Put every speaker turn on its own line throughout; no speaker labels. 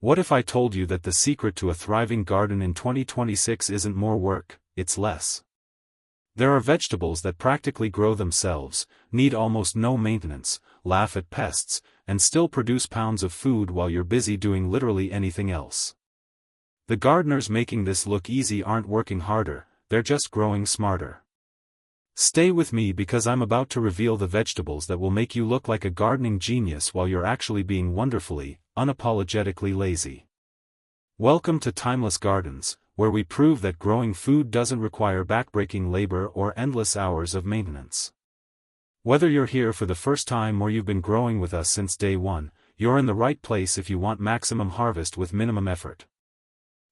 What if I told you that the secret to a thriving garden in 2026 isn't more work, it's less? There are vegetables that practically grow themselves, need almost no maintenance, laugh at pests, and still produce pounds of food while you're busy doing literally anything else. The gardeners making this look easy aren't working harder, they're just growing smarter. Stay with me because I'm about to reveal the vegetables that will make you look like a gardening genius while you're actually being wonderfully, unapologetically lazy. Welcome to Timeless Gardens, where we prove that growing food doesn't require backbreaking labor or endless hours of maintenance. Whether you're here for the first time or you've been growing with us since day one, you're in the right place if you want maximum harvest with minimum effort.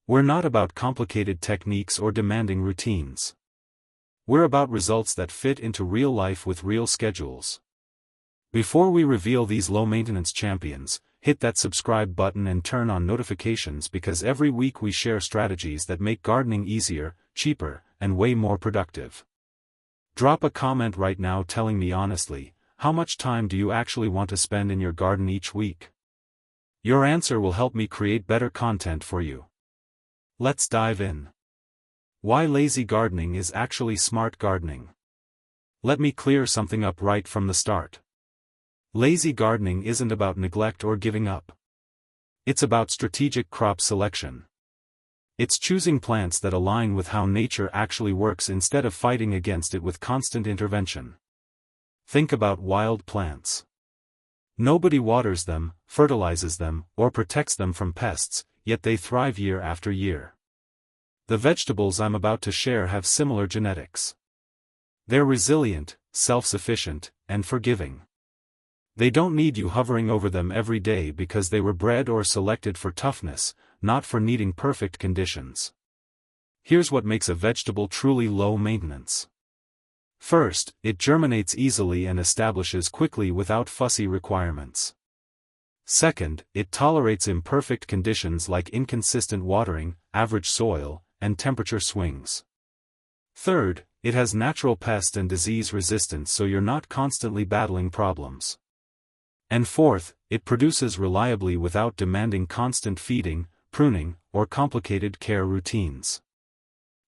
We're not about complicated techniques or demanding routines. We're about results that fit into real life with real schedules. Before we reveal these low-maintenance champions, hit that subscribe button and turn on notifications because every week we share strategies that make gardening easier, cheaper, and way more productive. Drop a comment right now telling me honestly, how much time do you actually want to spend in your garden each week? Your answer will help me create better content for you. Let's dive in. Why lazy gardening is actually smart gardening. Let me clear something up right from the start. Lazy gardening isn't about neglect or giving up. It's about strategic crop selection. It's choosing plants that align with how nature actually works instead of fighting against it with constant intervention. Think about wild plants. Nobody waters them, fertilizes them, or protects them from pests, yet they thrive year after year. The vegetables I'm about to share have similar genetics. They're resilient, self-sufficient, and forgiving. They don't need you hovering over them every day because they were bred or selected for toughness, not for needing perfect conditions. Here's what makes a vegetable truly low maintenance. First, it germinates easily and establishes quickly without fussy requirements. Second, it tolerates imperfect conditions like inconsistent watering, average soil, and temperature swings. Third, it has natural pest and disease resistance so you're not constantly battling problems. And fourth, it produces reliably without demanding constant feeding, pruning, or complicated care routines.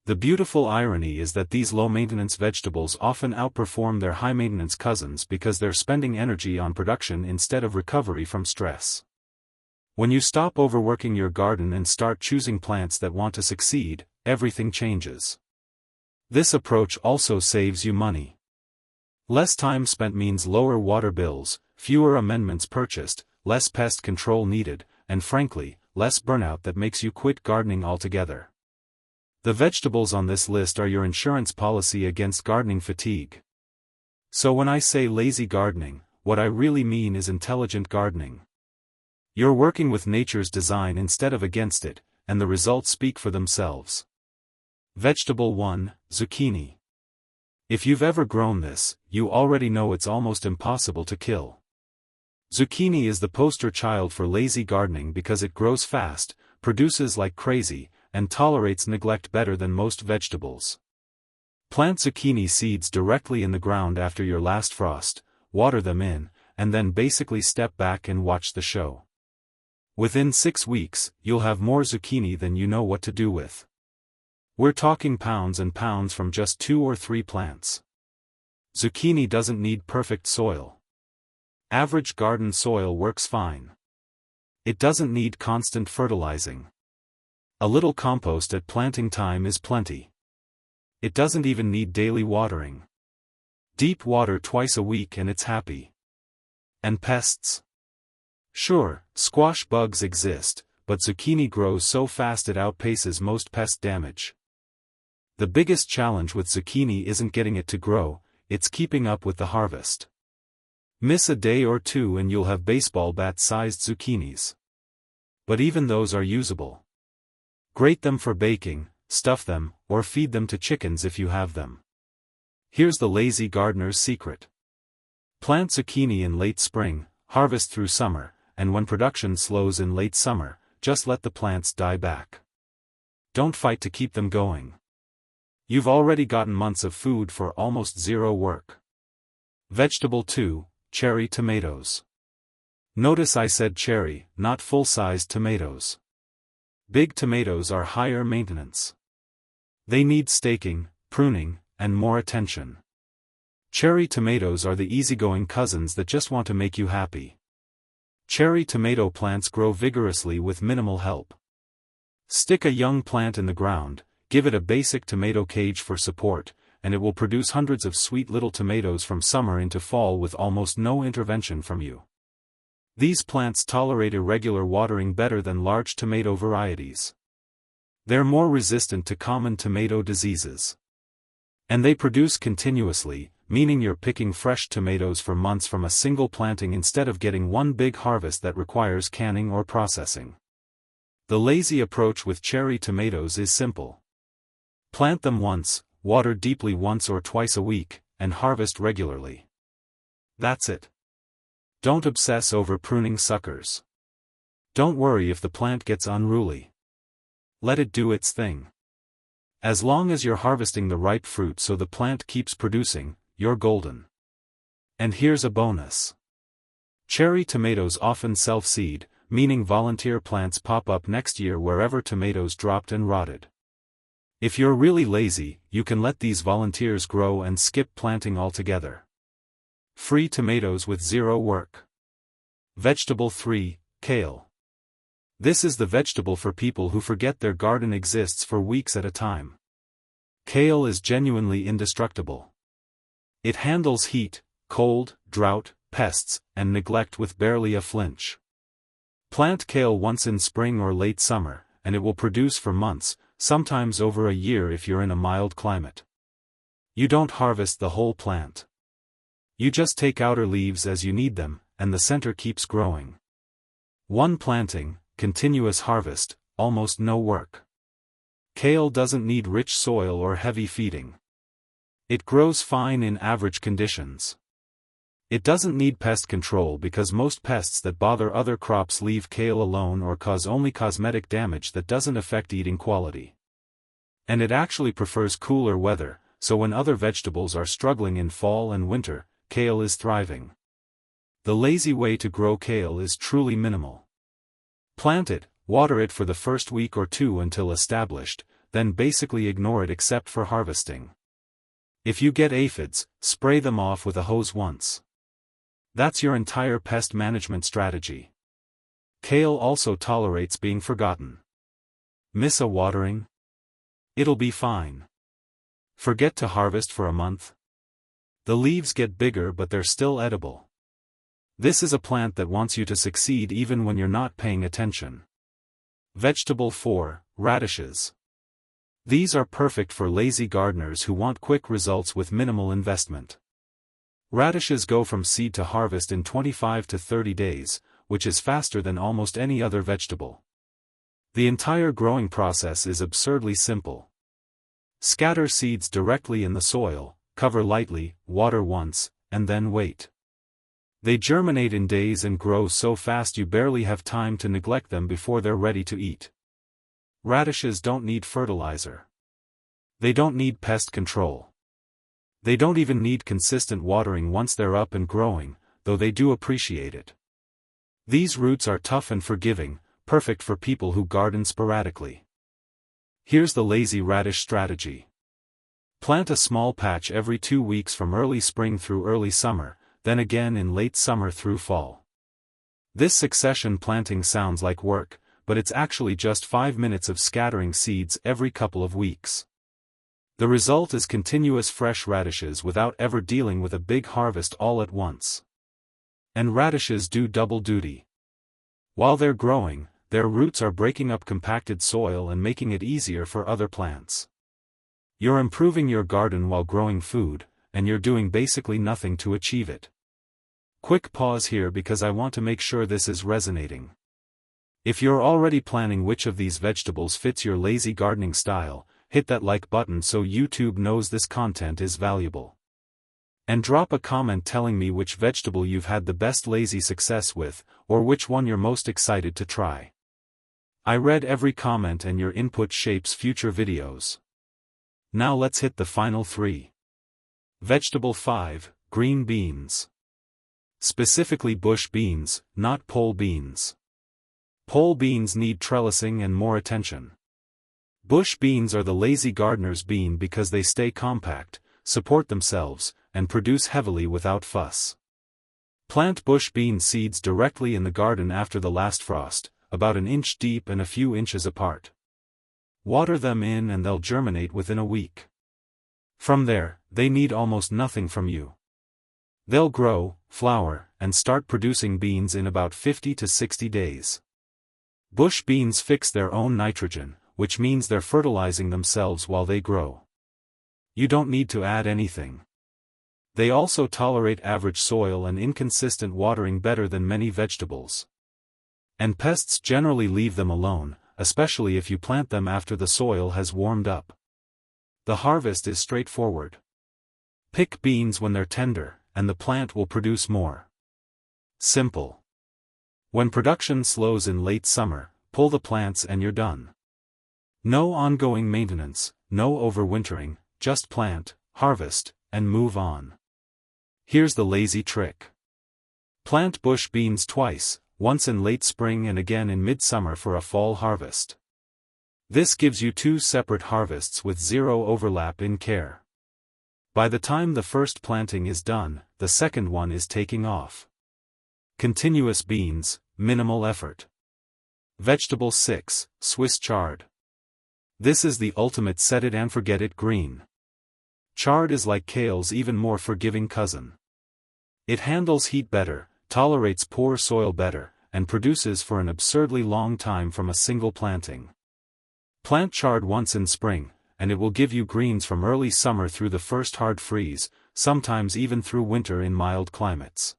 The beautiful irony is that these low-maintenance vegetables often outperform their high-maintenance cousins because they're spending energy on production instead of recovery from stress. When you stop overworking your garden and start choosing plants that want to succeed, everything changes. This approach also saves you money. Less time spent means lower water bills, fewer amendments purchased, less pest control needed, and frankly, less burnout that makes you quit gardening altogether. The vegetables on this list are your insurance policy against gardening fatigue. So when I say lazy gardening, what I really mean is intelligent gardening. You're working with nature's design instead of against it, and the results speak for themselves. Vegetable 1, Zucchini. If you've ever grown this, you already know it's almost impossible to kill. Zucchini is the poster child for lazy gardening because it grows fast, produces like crazy, and tolerates neglect better than most vegetables. Plant zucchini seeds directly in the ground after your last frost, water them in, and then basically step back and watch the show. Within 6 weeks, you'll have more zucchini than you know what to do with. We're talking pounds and pounds from just 2 or 3 plants. Zucchini doesn't need perfect soil. Average garden soil works fine. It doesn't need constant fertilizing. A little compost at planting time is plenty. It doesn't even need daily watering. Deep water twice a week and it's happy. And pests? Sure, squash bugs exist, but zucchini grows so fast it outpaces most pest damage. The biggest challenge with zucchini isn't getting it to grow, it's keeping up with the harvest. Miss a day or two and you'll have baseball bat-sized zucchinis. But even those are usable. Grate them for baking, stuff them, or feed them to chickens if you have them. Here's the lazy gardener's secret. Plant zucchini in late spring, harvest through summer, and when production slows in late summer, just let the plants die back. Don't fight to keep them going. You've already gotten months of food for almost zero work. Vegetable 2, cherry tomatoes. Notice I said cherry, not full-sized tomatoes. Big tomatoes are higher maintenance. They need staking, pruning, and more attention. Cherry tomatoes are the easygoing cousins that just want to make you happy. Cherry tomato plants grow vigorously with minimal help. Stick a young plant in the ground, give it a basic tomato cage for support, and it will produce hundreds of sweet little tomatoes from summer into fall with almost no intervention from you. These plants tolerate irregular watering better than large tomato varieties. They're more resistant to common tomato diseases. And they produce continuously, meaning you're picking fresh tomatoes for months from a single planting instead of getting one big harvest that requires canning or processing. The lazy approach with cherry tomatoes is simple. Plant them once, water deeply once or twice a week, and harvest regularly. That's it. Don't obsess over pruning suckers. Don't worry if the plant gets unruly. Let it do its thing. As long as you're harvesting the ripe fruit so the plant keeps producing, you're golden. And here's a bonus. Cherry tomatoes often self-seed, meaning volunteer plants pop up next year wherever tomatoes dropped and rotted. If you're really lazy, you can let these volunteers grow and skip planting altogether. Free tomatoes with zero work. Vegetable 3, Kale. This is the vegetable for people who forget their garden exists for weeks at a time. Kale is genuinely indestructible. It handles heat, cold, drought, pests, and neglect with barely a flinch. Plant kale once in spring or late summer, and it will produce for months, sometimes over a year if you're in a mild climate. You don't harvest the whole plant. You just take outer leaves as you need them, and the center keeps growing. One planting, continuous harvest, almost no work. Kale doesn't need rich soil or heavy feeding. It grows fine in average conditions. It doesn't need pest control because most pests that bother other crops leave kale alone or cause only cosmetic damage that doesn't affect eating quality. And it actually prefers cooler weather, so when other vegetables are struggling in fall and winter, kale is thriving. The lazy way to grow kale is truly minimal. Plant it, water it for the first week or two until established, then basically ignore it except for harvesting. If you get aphids, spray them off with a hose once. That's your entire pest management strategy. Kale also tolerates being forgotten. Miss a watering? It'll be fine. Forget to harvest for a month? The leaves get bigger but they're still edible. This is a plant that wants you to succeed even when you're not paying attention. Vegetable 4, Radishes. These are perfect for lazy gardeners who want quick results with minimal investment. Radishes go from seed to harvest in 25 to 30 days, which is faster than almost any other vegetable. The entire growing process is absurdly simple. Scatter seeds directly in the soil, cover lightly, water once, and then wait. They germinate in days and grow so fast you barely have time to neglect them before they're ready to eat. Radishes don't need fertilizer. They don't need pest control. They don't even need consistent watering once they're up and growing, though they do appreciate it. These roots are tough and forgiving, perfect for people who garden sporadically. Here's the lazy radish strategy. Plant a small patch every 2 weeks from early spring through early summer, then again in late summer through fall. This succession planting sounds like work, but it's actually just 5 minutes of scattering seeds every couple of weeks. The result is continuous fresh radishes without ever dealing with a big harvest all at once. And radishes do double duty. While they're growing, their roots are breaking up compacted soil and making it easier for other plants. You're improving your garden while growing food, and you're doing basically nothing to achieve it. Quick pause here because I want to make sure this is resonating. If you're already planning which of these vegetables fits your lazy gardening style, hit that like button so YouTube knows this content is valuable. And drop a comment telling me which vegetable you've had the best lazy success with, or which one you're most excited to try. I read every comment and your input shapes future videos. Now let's hit the final 3. Vegetable 5, green beans. Specifically bush beans, not pole beans. Pole beans need trellising and more attention. Bush beans are the lazy gardener's bean because they stay compact, support themselves, and produce heavily without fuss. Plant bush bean seeds directly in the garden after the last frost, about an inch deep and a few inches apart. Water them in and they'll germinate within a week. From there, they need almost nothing from you. They'll grow, flower, and start producing beans in about 50 to 60 days. Bush beans fix their own nitrogen, which means they're fertilizing themselves while they grow. You don't need to add anything. They also tolerate average soil and inconsistent watering better than many vegetables. And pests generally leave them alone, especially if you plant them after the soil has warmed up. The harvest is straightforward. Pick beans when they're tender, and the plant will produce more. Simple. When production slows in late summer, pull the plants and you're done. No ongoing maintenance, no overwintering, just plant, harvest, and move on. Here's the lazy trick. Plant bush beans twice, once in late spring and again in midsummer for a fall harvest. This gives you 2 separate harvests with 0 overlap in care. By the time the first planting is done, the second one is taking off. Continuous beans, minimal effort. Vegetable 6, Swiss chard. This is the ultimate set it and forget it green. Chard is like kale's even more forgiving cousin. It handles heat better, tolerates poor soil better, and produces for an absurdly long time from a single planting. Plant chard once in spring, and it will give you greens from early summer through the first hard freeze, sometimes even through winter in mild climates.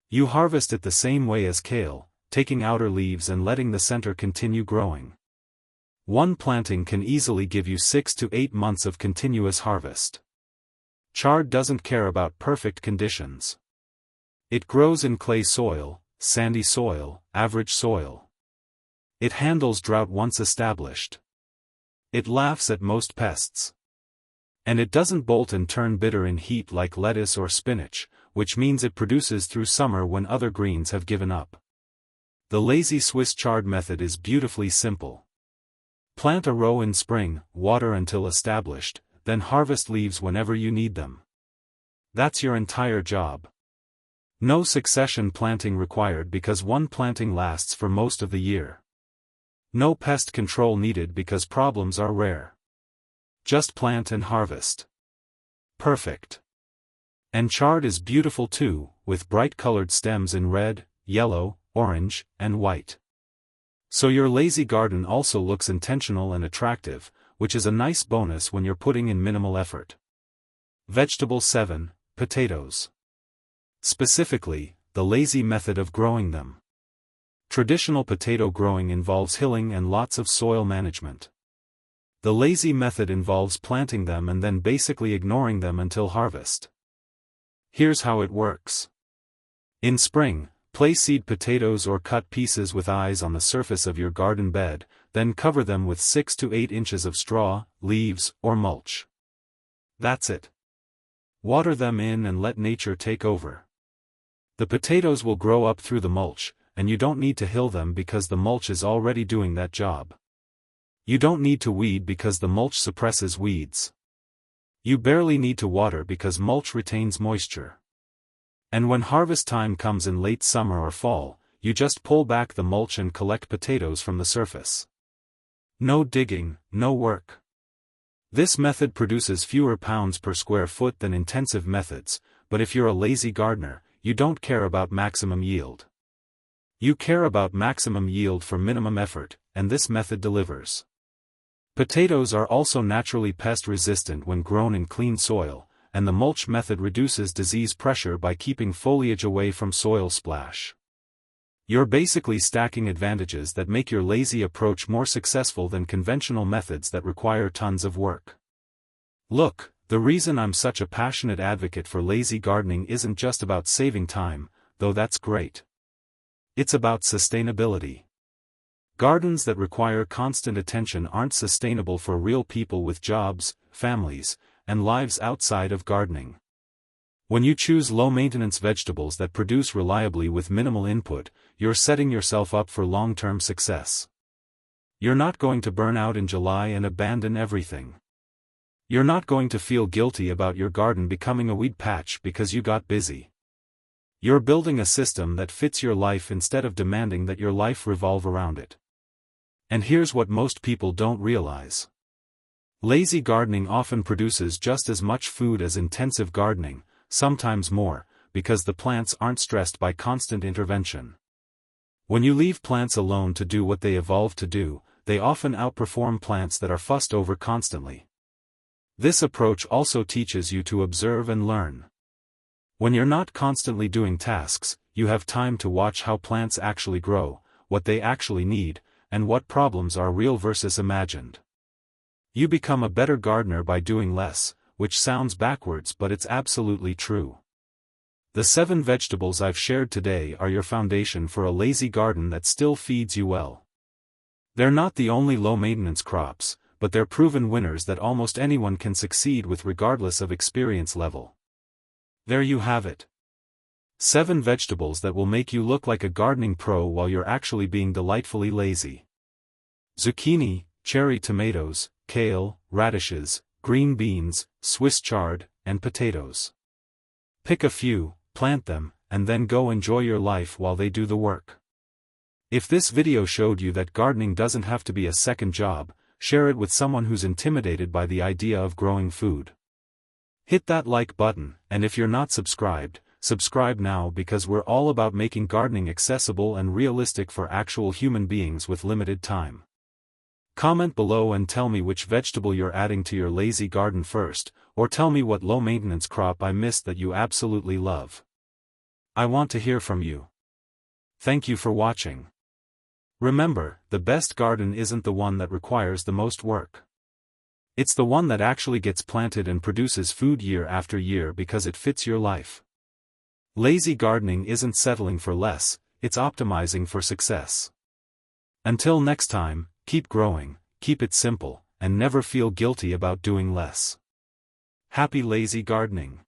You harvest it the same way as kale, taking outer leaves and letting the center continue growing. One planting can easily give you 6 to 8 months of continuous harvest. Chard doesn't care about perfect conditions. It grows in clay soil, sandy soil, average soil. It handles drought once established. It laughs at most pests. And it doesn't bolt and turn bitter in heat like lettuce or spinach, which means it produces through summer when other greens have given up. The lazy Swiss chard method is beautifully simple. Plant a row in spring, water until established, then harvest leaves whenever you need them. That's your entire job. No succession planting required because one planting lasts for most of the year. No pest control needed because problems are rare. Just plant and harvest. Perfect. And chard is beautiful too, with bright colored stems in red, yellow, orange, and white. So your lazy garden also looks intentional and attractive, which is a nice bonus when you're putting in minimal effort. Vegetable 7, potatoes. Specifically, the lazy method of growing them. Traditional potato growing involves hilling and lots of soil management. The lazy method involves planting them and then basically ignoring them until harvest. Here's how it works. In spring, place seed potatoes or cut pieces with eyes on the surface of your garden bed, then cover them with 6 to 8 inches of straw, leaves, or mulch. That's it. Water them in and let nature take over. The potatoes will grow up through the mulch, and you don't need to hill them because the mulch is already doing that job. You don't need to weed because the mulch suppresses weeds. You barely need to water because mulch retains moisture. And when harvest time comes in late summer or fall, you just pull back the mulch and collect potatoes from the surface. No digging, no work. This method produces fewer pounds per square foot than intensive methods, but if you're a lazy gardener, you don't care about maximum yield. You care about maximum yield for minimum effort, and this method delivers. Potatoes are also naturally pest resistant when grown in clean soil, and the mulch method reduces disease pressure by keeping foliage away from soil splash. You're basically stacking advantages that make your lazy approach more successful than conventional methods that require tons of work. Look, the reason I'm such a passionate advocate for lazy gardening isn't just about saving time, though that's great. It's about sustainability. Gardens that require constant attention aren't sustainable for real people with jobs, families, and lives outside of gardening. When you choose low-maintenance vegetables that produce reliably with minimal input, you're setting yourself up for long-term success. You're not going to burn out in July and abandon everything. You're not going to feel guilty about your garden becoming a weed patch because you got busy. You're building a system that fits your life instead of demanding that your life revolve around it. And here's what most people don't realize. Lazy gardening often produces just as much food as intensive gardening, sometimes more, because the plants aren't stressed by constant intervention. When you leave plants alone to do what they evolved to do, they often outperform plants that are fussed over constantly. This approach also teaches you to observe and learn. When you're not constantly doing tasks, you have time to watch how plants actually grow, what they actually need, and what problems are real versus imagined. You become a better gardener by doing less, which sounds backwards but it's absolutely true. The 7 vegetables I've shared today are your foundation for a lazy garden that still feeds you well. They're not the only low-maintenance crops, but they're proven winners that almost anyone can succeed with regardless of experience level. There you have it. 7 vegetables that will make you look like a gardening pro while you're actually being delightfully lazy. Zucchini, cherry tomatoes, kale, radishes, green beans, Swiss chard, and potatoes. Pick a few, plant them, and then go enjoy your life while they do the work. If this video showed you that gardening doesn't have to be a second job, share it with someone who's intimidated by the idea of growing food. Hit that like button, and if you're not subscribed, subscribe now because we're all about making gardening accessible and realistic for actual human beings with limited time. Comment below and tell me which vegetable you're adding to your lazy garden first, or tell me what low-maintenance crop I missed that you absolutely love. I want to hear from you. Thank you for watching. Remember, the best garden isn't the one that requires the most work. It's the one that actually gets planted and produces food year after year because it fits your life. Lazy gardening isn't settling for less, it's optimizing for success. Until next time, keep growing, keep it simple, and never feel guilty about doing less. Happy lazy gardening.